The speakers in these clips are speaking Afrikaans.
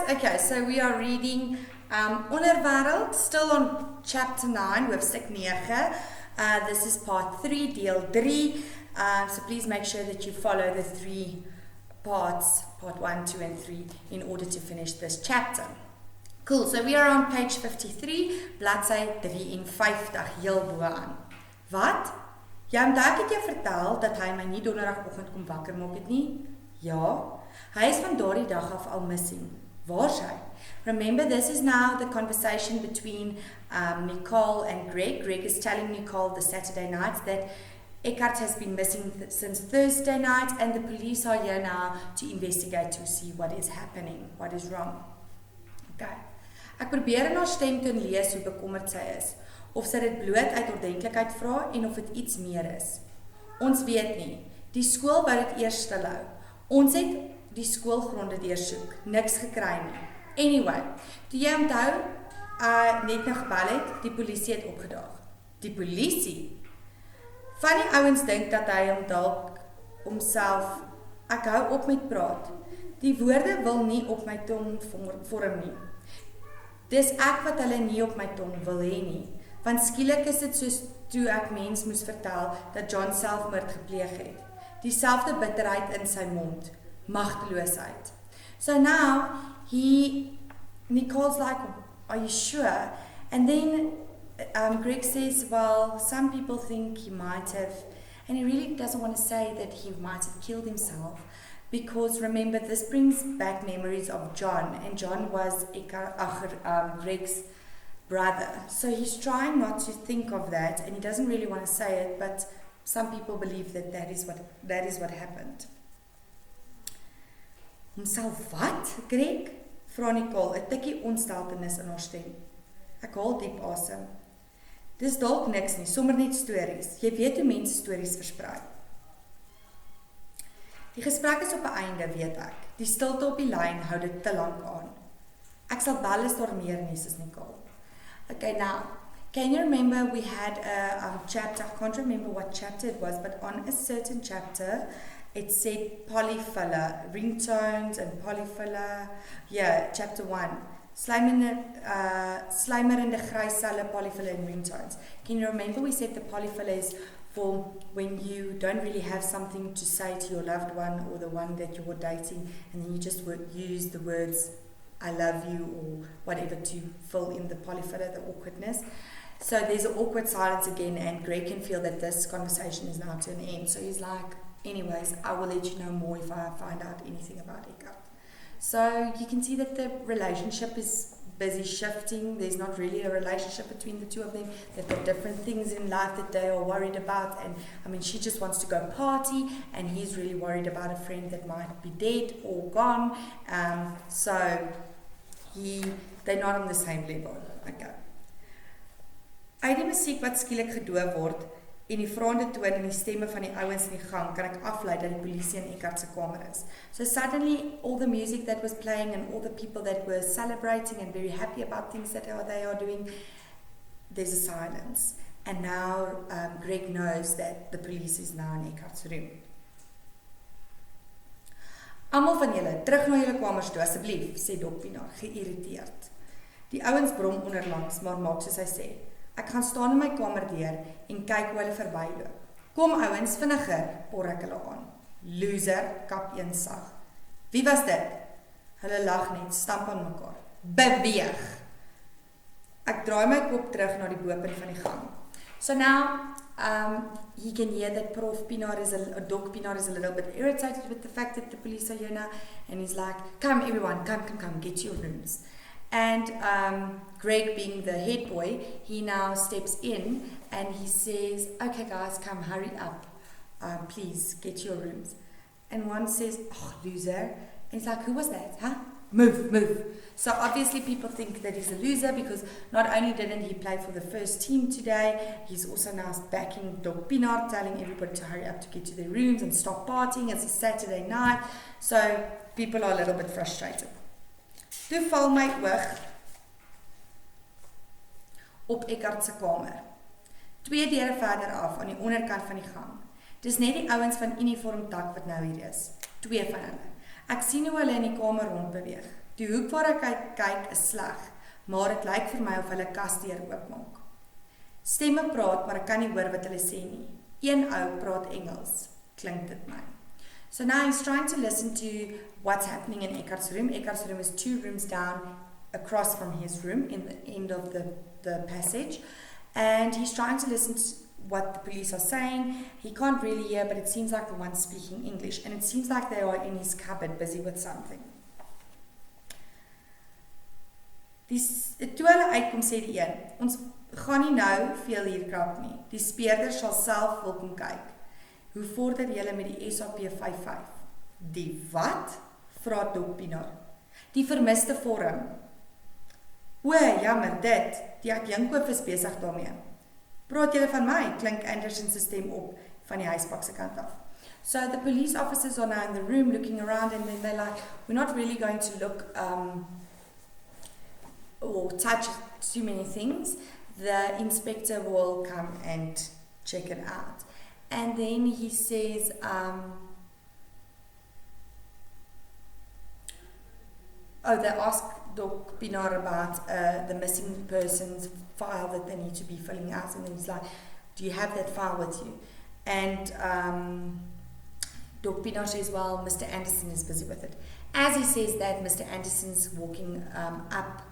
Okay, so we are reading Onderwereld, still on chapter 9, hoofstuk 9. This is part 3, deel 3. So please make sure that you follow the 3 parts, part 1, 2 and 3, in order to finish this chapter. Cool, so we are on page 53, bladsy 53, heel boaan. Wat? Jy onthou ek het jou vertel dat hy my nie donderdagoggend kom wakker maak het nie? Ja. Hy is van daardie dag af al missing. Waar is hy? Remember, this is now the conversation between Nicole and Greg. Greg is telling Nicole the Saturday night that Eckhart has been missing since Thursday night, and the police are here now to investigate to see what is happening, what is wrong. Okay. Ek probeer in haar stem te lees hoe bekommerd sy is, of sy dit bloot uit ordentlikheid vra en of dit iets meer is. Ons weet nie. Die skool wou dit eers stil hou. Ons het die skoolgronde deursoek, niks gekry nie. Anyway, toe jy onthou, net nou gebel het, die polisie het opgedaag. Die polisie? Van die ouens dink dat hy hom dalk homself, ek hou op met praat. Die woorde wil nie op my tong vorm nie. Dis ek wat hulle nie op my tong wil hê nie. Want skielik is dit soos toe ek mens moes vertel dat John selfmoord gepleeg het. Dieselfde bitterheid in sy mond, magteloosheid. So now, Nicole's like, are you sure? And then Greg says, well, some people think he might have, and he really doesn't want to say that he might have killed himself, because remember, this brings back memories of John, and John was Greg's brother. So he's trying not to think of that, and he doesn't really want to say it, but some people believe that that is what happened. Homself wat, Greg? Vra Nicole, 'n tikkie ontsteltenis in haar stem. Ek haal diep asem. Dis dalk niks nie, sommer net stories. Jy weet hoe mense stories versprei. Die gesprek is op 'n einde, weet ek. Die stilte op die lyn hou dit te lank aan. Ek sal bel as daar meer nuus is, Nicole. Okay, now, can you remember we had a chapter, I can't remember what chapter it was, but on a certain chapter, it said polyfiller, ringtones and polyfiller. Yeah, chapter 1. Slijmerende gryscelle, polyfiller and ringtones. Can you remember we said the polyfiller is for when you don't really have something to say to your loved one or the one that you're dating, and then you just use the words I love you or whatever to fill in the polyfiller, the awkwardness. So there's an awkward silence again, and Greg can feel that this conversation is now to an end. So he's like, anyways, I will let you know more if I find out anything about Eckhart. So you can see that the relationship is busy shifting. There's not really a relationship between the two of them. They've got different things in life that they are worried about. And I mean, she just wants to go party, and he's really worried about a friend that might be dead or gone. So they're not on the same level. Okay. Uit die musiek wat skielik gedoof word en die vraende toon en die stemme van die ouens in die gang, kan ek aflei dat die polisie in Eckhart se kamer is. So suddenly all the music that was playing and all the people that were celebrating and very happy about things that they are doing, there's a silence. And now Greg knows that the police is now in Eckhart's room. Almal van julle, terug na julle kamers toe, asseblief, sê Dok Pienaar, geïrriteerd. Die ouens brom onderlangs, maar maak soos hy sê. Ek gaan staan in my kamer deur en kyk hoe hulle verbyloop. Kom ouens, vinniger, por ek hulle aan. Loser, kap een sag. Wie was dit? Hulle lag net, stamp aan mekaar. Beweeg! Ek draai my kop terug na die bopunt van die gang. So now, he can hear that Dok Pienaar is a little bit irritated with the fact that the police are here now, and he's like, come everyone, come, get to your rooms. And Greg, being the head boy, he now steps in and he says, okay guys, come, hurry up. Please, get to your rooms. And one says, oh, loser. And he's like, who was that? Huh? Move. So obviously people think that he's a loser because not only didn't he play for the first team today, he's also now backing Dok Pienaar, telling everybody to hurry up to get to their rooms and stop partying. It's a Saturday night. So people are a little bit frustrated. Toe val my oog op Eckhart se kamer. 2 deure verder af aan die onderkant van die gang. Dis net die ouens van uniform tak wat nou hier is. 2 van hulle. Ek sien hoe hulle in die kamer rondbeweeg. Die hoek waar ek kyk is sleg, maar dit lyk vir my of hulle kasdeur oopmaak. Stemme praat, maar ek kan nie hoor wat hulle sê nie. Een ou praat Engels, klink dit my. So now he's trying to listen to what's happening in Eckart's room. Eckart's room is 2 rooms down across from his room in the end of the passage. And he's trying to listen to what the police are saying. He can't really hear, but it seems like the one's speaking English. And it seems like they are in his cupboard busy with something. Toe hulle uitkom sê die een, ons gaan nie nou veel hier krap nie. Die speurder sal self wil kom kyk. Hoe vorder julle met die SAP 55? Die wat? Vra Dok Pienaar. Die vermiste vorm. O, jammer dit. Die adjunkhoof is besig daarmee. Praat julle van my? Klink Anderson se stem op van die huispak se kant af. So the police officers are now in the room looking around and then they're like, we're not really going to look or touch too many things. The inspector will come and check it out. And then he says, they ask Dok Pienaar about the missing persons file that they need to be filling out. And then he's like, do you have that file with you? And Dok Pienaar says, well, Mr. Anderson is busy with it. As he says that, Mr. Anderson's walking up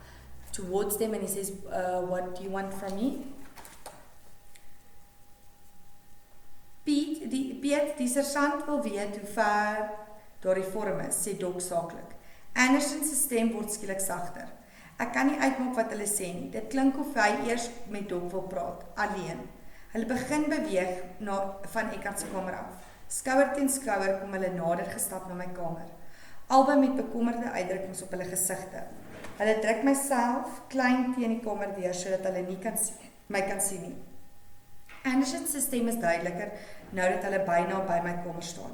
towards them and he says, what do you want from me? Piet, die sergeant wil weet hoe ver daar die vorm is, sê Dok saaklik. Anderson se stem word skielik sagter. Ek kan nie uitmaak wat hulle sê nie. Dit klink of hy eers met Dok wil praat, alleen. Hulle begin beweeg van Eckart se kamer af. Skouer teen skouer kom hulle nader gestap na my kamer. Albei met bekommerde uitdrukkings op hulle gesigte. Hulle druk myself klein teen die kamerdeur sodat hulle nie my kan sien nie. Anderson se stem is duideliker nou dat hulle byna by my kamer staan.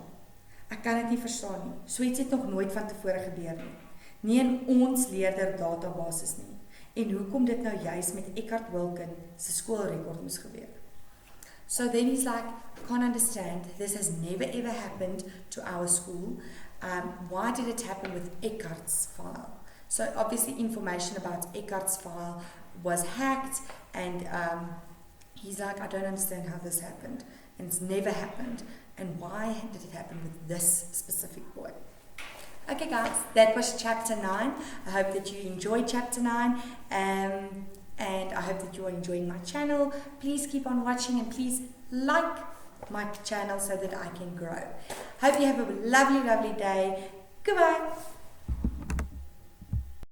Ek kan dit nie verstaan nie. So iets het nog nooit van tevore gebeur nie. Nie in ons leerder databasis nie. En hoekom dit nou juis met Eckart Wilken se skoolrekord moes gebeur. So then he's like, can't understand. This has never ever happened to our school. Why did it happen with Eckart's file? So obviously information about Eckart's file was hacked and he's like, I don't understand how this happened. And it's never happened. And why did it happen with this specific boy? Okay guys, that was chapter 9. I hope that you enjoyed chapter 9. And I hope that you are enjoying my channel. Please keep on watching and please like my channel so that I can grow. Hope you have a lovely, lovely day. Goodbye.